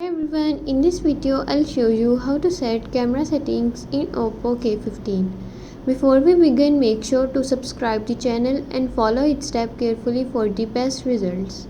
Hi everyone, in this video I'll show you how to set camera settings in Oppo K15. Before we begin, make sure to subscribe the channel and follow each step carefully for the best results.